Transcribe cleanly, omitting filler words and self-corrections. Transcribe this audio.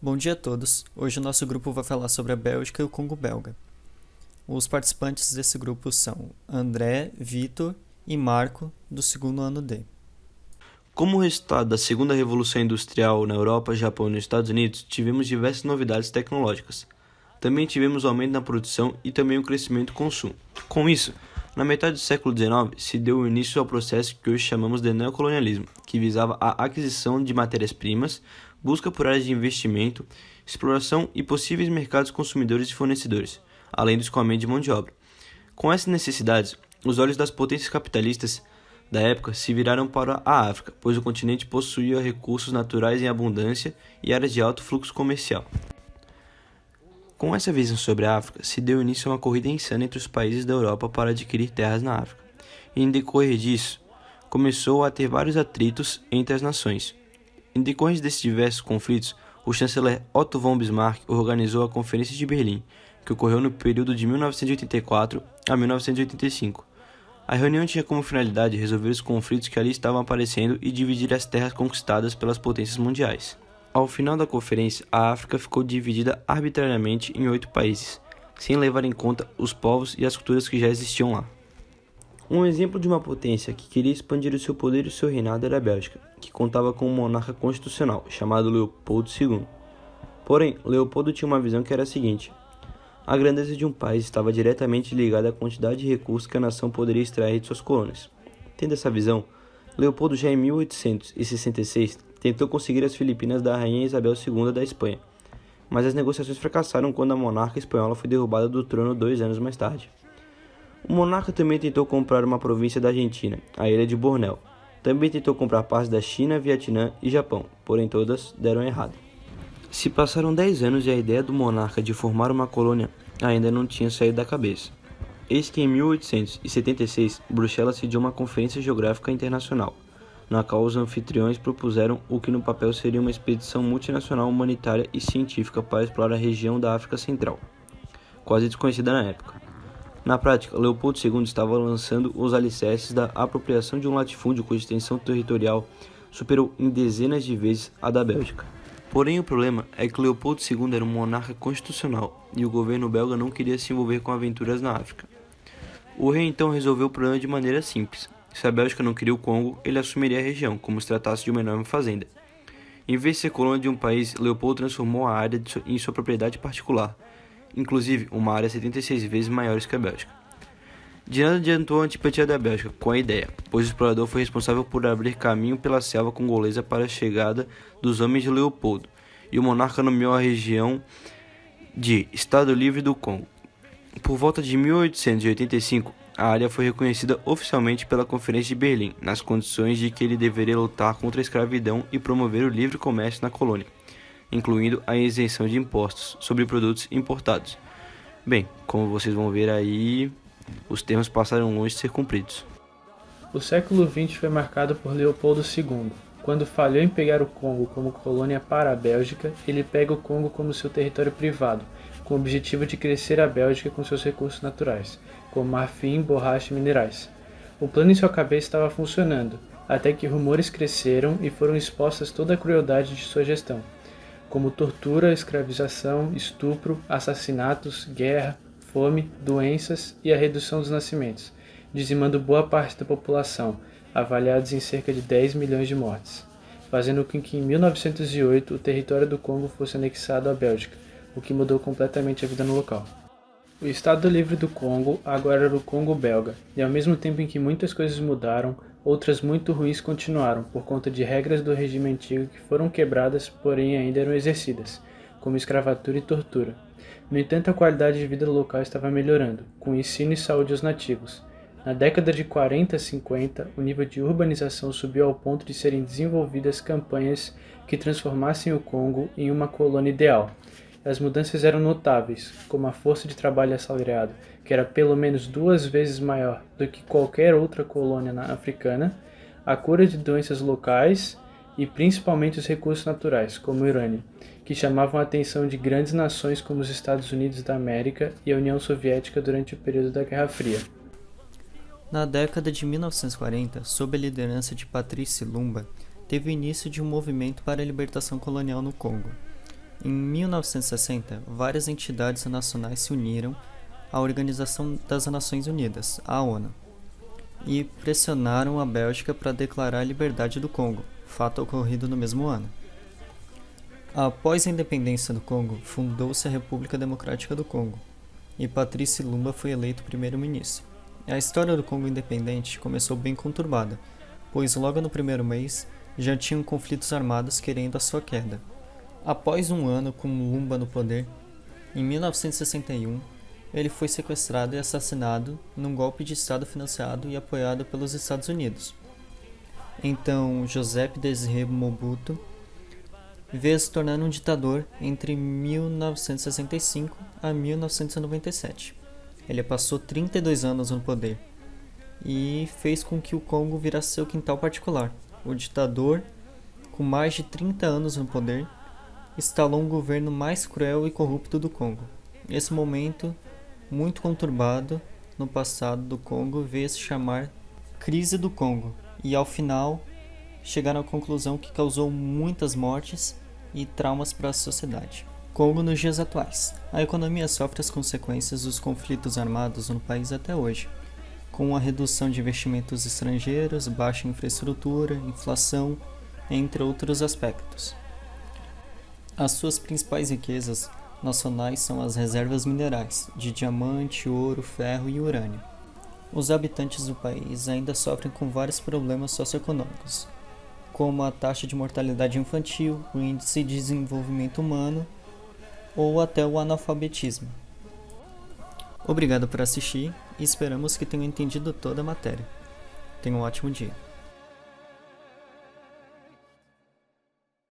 Bom dia a todos. Hoje o nosso grupo vai falar sobre a Bélgica e o Congo belga. Os participantes desse grupo são André, Vitor e Marco, do segundo ano D. Como resultado da segunda revolução industrial na Europa, Japão e nos Estados Unidos, tivemos diversas novidades tecnológicas. Também tivemos aumento na produção e também um crescimento do consumo. Com isso, na metade do século XIX, se deu início ao processo que hoje chamamos de neocolonialismo, que visava a aquisição de matérias-primas, busca por áreas de investimento, exploração e possíveis mercados consumidores e fornecedores, além do escoamento de mão de obra. Com essas necessidades, os olhos das potências capitalistas da época se viraram para a África, pois o continente possuía recursos naturais em abundância e áreas de alto fluxo comercial. Com essa visão sobre a África, se deu início a uma corrida insana entre os países da Europa para adquirir terras na África. E em decorrer disso, começou a ter vários atritos entre as nações. Em decorrência desses diversos conflitos, o chanceler Otto von Bismarck organizou a Conferência de Berlim, que ocorreu no período de 1984 a 1985. A reunião tinha como finalidade resolver os conflitos que ali estavam aparecendo e dividir as terras conquistadas pelas potências mundiais. Ao final da conferência, a África ficou dividida arbitrariamente em 8 países, sem levar em conta os povos e as culturas que já existiam lá. Um exemplo de uma potência que queria expandir o seu poder e o seu reinado era a Bélgica, que contava com um monarca constitucional, chamado Leopoldo II. Porém, Leopoldo tinha uma visão que era a seguinte: a grandeza de um país estava diretamente ligada à quantidade de recursos que a nação poderia extrair de suas colônias. Tendo essa visão, Leopoldo já em 1866 tentou conseguir as Filipinas da rainha Isabel II da Espanha, mas as negociações fracassaram quando a monarca espanhola foi derrubada do trono 2 anos mais tarde. O monarca também tentou comprar uma província da Argentina, a ilha de Bornéu. Também tentou comprar partes da China, Vietnã e Japão, porém todas deram errado. Se passaram 10 anos e a ideia do monarca de formar uma colônia ainda não tinha saído da cabeça. Eis que em 1876, Bruxelas sediou uma conferência geográfica internacional, na qual os anfitriões propuseram o que no papel seria uma expedição multinacional humanitária e científica para explorar a região da África Central, quase desconhecida na época. Na prática, Leopoldo II estava lançando os alicerces da apropriação de um latifúndio cuja extensão territorial superou em dezenas de vezes a da Bélgica. Porém, o problema é que Leopoldo II era um monarca constitucional e o governo belga não queria se envolver com aventuras na África. O rei então resolveu o problema de maneira simples. Se a Bélgica não queria o Congo, ele assumiria a região, como se tratasse de uma enorme fazenda. Em vez de ser colônia de um país, Leopoldo transformou a área em sua propriedade particular, inclusive uma área 76 vezes maior que a Bélgica. De nada adiantou a antipatia da Bélgica com a ideia, pois o explorador foi responsável por abrir caminho pela selva congolesa para a chegada dos homens de Leopoldo, e o monarca nomeou a região de Estado Livre do Congo. Por volta de 1885, a área foi reconhecida oficialmente pela Conferência de Berlim, nas condições de que ele deveria lutar contra a escravidão e promover o livre comércio na colônia, incluindo a isenção de impostos sobre produtos importados. Bem, como vocês vão ver aí, os termos passaram longe de ser cumpridos. O século XX foi marcado por Leopoldo II. Quando falhou em pegar o Congo como colônia para a Bélgica, ele pega o Congo como seu território privado, com o objetivo de crescer a Bélgica com seus recursos naturais, como marfim, borracha e minerais. O plano em sua cabeça estava funcionando, até que rumores cresceram e foram expostas toda a crueldade de sua gestão, como tortura, escravização, estupro, assassinatos, guerra, fome, doenças e a redução dos nascimentos, dizimando boa parte da população, avaliados em cerca de 10 milhões de mortes, fazendo com que em 1908 o território do Congo fosse anexado à Bélgica, o que mudou completamente a vida no local. O Estado Livre do Congo agora era o Congo belga, e ao mesmo tempo em que muitas coisas mudaram, outras muito ruins continuaram por conta de regras do regime antigo que foram quebradas, porém ainda eram exercidas, como escravatura e tortura. No entanto, a qualidade de vida local estava melhorando, com ensino e saúde aos nativos. Na década de 40 a 50, o nível de urbanização subiu ao ponto de serem desenvolvidas campanhas que transformassem o Congo em uma colônia ideal. As mudanças eram notáveis, como a força de trabalho assalariado, que era pelo menos 2 vezes maior do que qualquer outra colônia africana, a cura de doenças locais e principalmente os recursos naturais, como o urânio, que chamavam a atenção de grandes nações como os Estados Unidos da América e a União Soviética durante o período da Guerra Fria. Na década de 1940, sob a liderança de Patrice Lumumba, teve o início de um movimento para a libertação colonial no Congo. Em 1960, várias entidades nacionais se uniram à Organização das Nações Unidas, a ONU, e pressionaram a Bélgica para declarar a liberdade do Congo, fato ocorrido no mesmo ano. Após a independência do Congo, fundou-se a República Democrática do Congo, e Patrice Lumumba foi eleito primeiro-ministro. A história do Congo independente começou bem conturbada, pois logo no primeiro mês já tinham conflitos armados querendo a sua queda. Após um ano com Lumumba no poder, em 1961, ele foi sequestrado e assassinado num golpe de Estado financiado e apoiado pelos Estados Unidos. Então, Joseph Désiré Mobutu veio se tornar um ditador entre 1965 a 1997. Ele passou 32 anos no poder e fez com que o Congo virasse seu quintal particular. O ditador, com mais de 30 anos no poder, instalou um governo mais cruel e corrupto do Congo. Esse momento, muito conturbado no passado do Congo, veio se chamar Crise do Congo, e ao final chegaram à conclusão que causou muitas mortes e traumas para a sociedade. Congo nos dias atuais. A economia sofre as consequências dos conflitos armados no país até hoje, com a redução de investimentos estrangeiros, baixa infraestrutura, inflação, entre outros aspectos. As suas principais riquezas nacionais são as reservas minerais, de diamante, ouro, ferro e urânio. Os habitantes do país ainda sofrem com vários problemas socioeconômicos, como a taxa de mortalidade infantil, o índice de desenvolvimento humano ou até o analfabetismo. Obrigado por assistir e esperamos que tenham entendido toda a matéria. Tenha um ótimo dia.